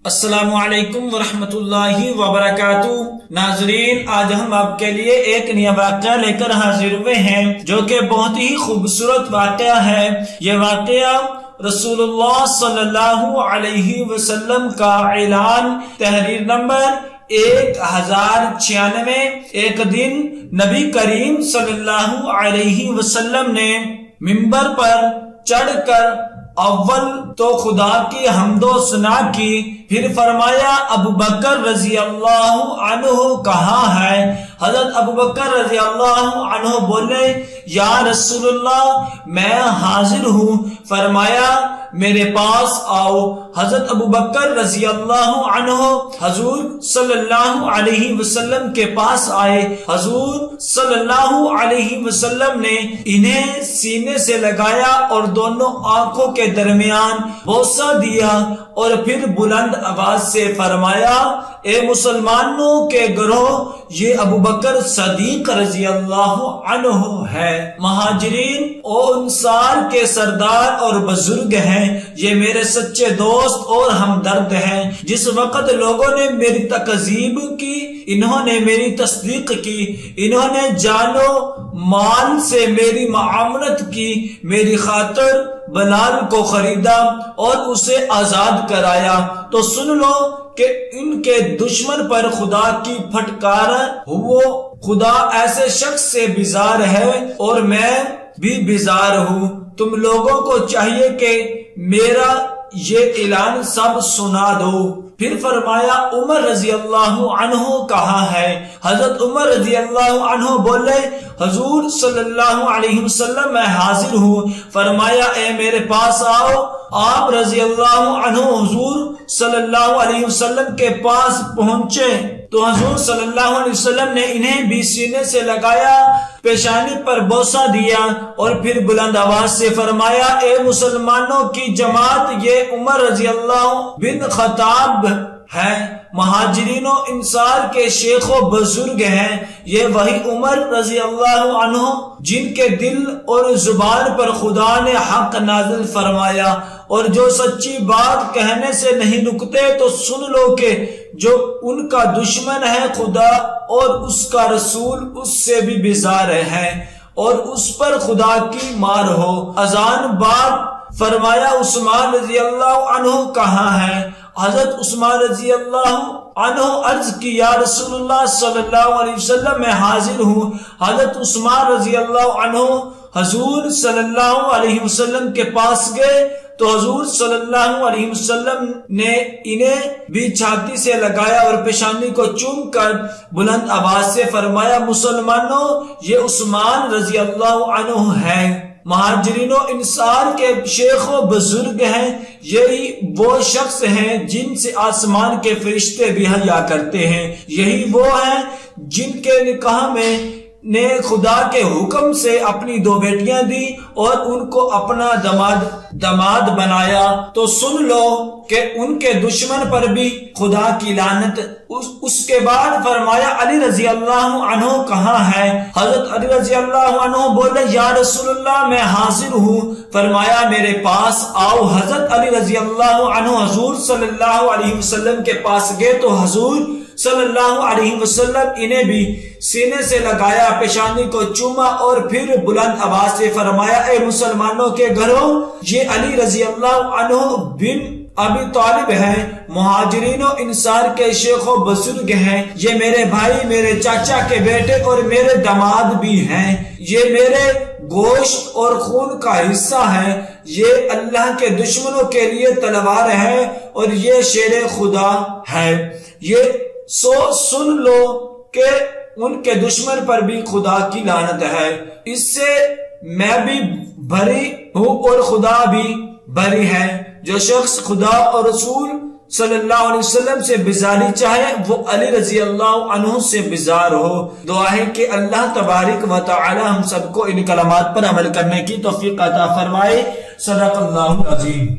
السلام علیکم ورحمۃ اللہ وبرکاتہ۔ ناظرین، آج ہم آپ کے لیے ایک نیا واقعہ لے کر حاضر ہوئے ہیں جو کہ بہت ہی خوبصورت واقعہ ہے۔ یہ واقعہ رسول اللہ صلی اللہ علیہ وسلم کا اعلان، تحریر نمبر 1096۔ ایک دن نبی کریم صلی اللہ علیہ وسلم نے ممبر پر چڑھ کر اول تو خدا کی حمد و ثنا کی، پھر فرمایا ابو بکر رضی اللہ عنہ کہاں ہے؟ حضرت ابو بکر رضی اللہ عنہ بولے یا رسول اللہ میں حاضر ہوں۔ فرمایا میرے پاس آؤ۔ حضرت ابو بکر رضی اللہ عنہ حضور صلی اللہ علیہ وسلم کے پاس آئے۔ حضور صلی اللہ علیہ وسلم نے انہیں سینے سے لگایا اور دونوں آنکھوں کے درمیان بوسہ دیا اور پھر بلند آواز سے فرمایا اے مسلمانوں کے گروہ، یہ ابو بکر صدیق رضی اللہ عنہ ہے، مہاجرین اور انصار کے سردار اور بزرگ ہیں، یہ میرے سچے دوست اور ہمدرد ہیں۔ جس وقت لوگوں نے میری تکذیب کی انہوں نے میری تصدیق کی، انہوں نے جان و مال سے میری معاونت کی، میری خاطر بلال کو خریدا اور اسے آزاد کرایا۔ تو سن لو کہ ان کے دشمن پر خدا کی پھٹکار ہو، خدا ایسے شخص سے بیزار ہے اور میں بھی بیزار ہوں۔ تم لوگوں کو چاہیے کہ میرا یہ اعلان سب سنا دو۔ پھر فرمایا عمر رضی اللہ عنہ کہاں ہے؟ حضرت عمر رضی اللہ عنہ بولے حضور صلی اللہ علیہ وسلم میں حاضر ہوں۔ فرمایا اے میرے پاس آؤ۔ آپ رضی اللہ عنہ حضور صلی اللہ علیہ وسلم کے پاس پہنچے تو حضور صلی اللہ علیہ وسلم نے انہیں بھی سینے سے لگایا، پیشانی پر بوسہ دیا اور پھر بلند آواز سے فرمایا اے مسلمانوں کی جماعت، یہ عمر رضی اللہ بن خطاب ہے، مہاجرین و انصار کے شیخ و بزرگ ہیں، یہ وہی عمر رضی اللہ عنہ جن کے دل اور زبان پر خدا نے حق نازل فرمایا اور جو سچی بات کہنے سے نہیں رکتے۔ تو سن لو کہ جو ان کا دشمن ہے خدا اور اس کا رسول اس سے بھی بیزار ہے اور اس پر خدا کی مار ہو۔ اذان بعد فرمایا عثمان رضی اللہ عنہ کہاں ہے؟ حضرت عثمان رضی اللہ عنہ عرض کی یا رسول اللہ صلی اللہ علیہ وسلم میں حاضر ہوں۔ حضرت عثمان رضی اللہ عنہ حضور صلی اللہ علیہ وسلم کے پاس گئے تو حضور صلی اللہ علیہ وسلم نے انہیں بھی چھاتی سے لگایا اور پیشانی کو چوم کر بلند آواز سے فرمایا مسلمانوں، یہ عثمان رضی اللہ عنہ ہے، مہاجرین و انصار کے شیخ و بزرگ ہیں، یہی وہ شخص ہیں جن سے آسمان کے فرشتے بھی حیا کرتے ہیں، یہی وہ ہیں جن کے نکاح میں نے خدا کے حکم سے اپنی دو بیٹیاں دی اور ان کو اپنا دماد بنایا۔ تو سن لو کہ ان کے دشمن پر بھی خدا کی لعنت۔ اس کے بعد فرمایا علی رضی اللہ عنہ کہاں ہے؟ حضرت علی رضی اللہ عنہ بولے یا رسول اللہ میں حاضر ہوں۔ فرمایا میرے پاس آؤ۔ حضرت علی رضی اللہ عنہ حضور صلی اللہ علیہ وسلم کے پاس گئے تو حضور صلی اللہ علیہ وسلم انہیں بھی سینے سے لگایا، پیشانی کو چوما اور پھر بلند آواز سے فرمایا اے مسلمانوں کے گھروں، یہ علی رضی اللہ عنہ بن ابی طالب ہیں، مہاجرین و انصار کے شیخ و بزرگ ہیں، یہ میرے بھائی، میرے چاچا کے بیٹے اور میرے داماد بھی ہیں، یہ میرے گوشت اور خون کا حصہ ہے، یہ اللہ کے دشمنوں کے لیے تلوار ہے اور یہ شیر خدا ہے۔ یہ سن لو کہ ان کے دشمن پر بھی خدا کی لعنت ہے۔ اس سے میں بھی بری ہوں اور خدا بھی بری ہے۔ جو شخص خدا اور رسول صلی اللہ علیہ وسلم سے بیزاری چاہے وہ علی رضی اللہ عنہ سے بیزار ہو۔ دعا ہے کہ اللہ تبارک و تعالی ہم سب کو ان کلمات پر عمل کرنے کی توفیق عطا فرمائے۔ صدق اللہ العظیم۔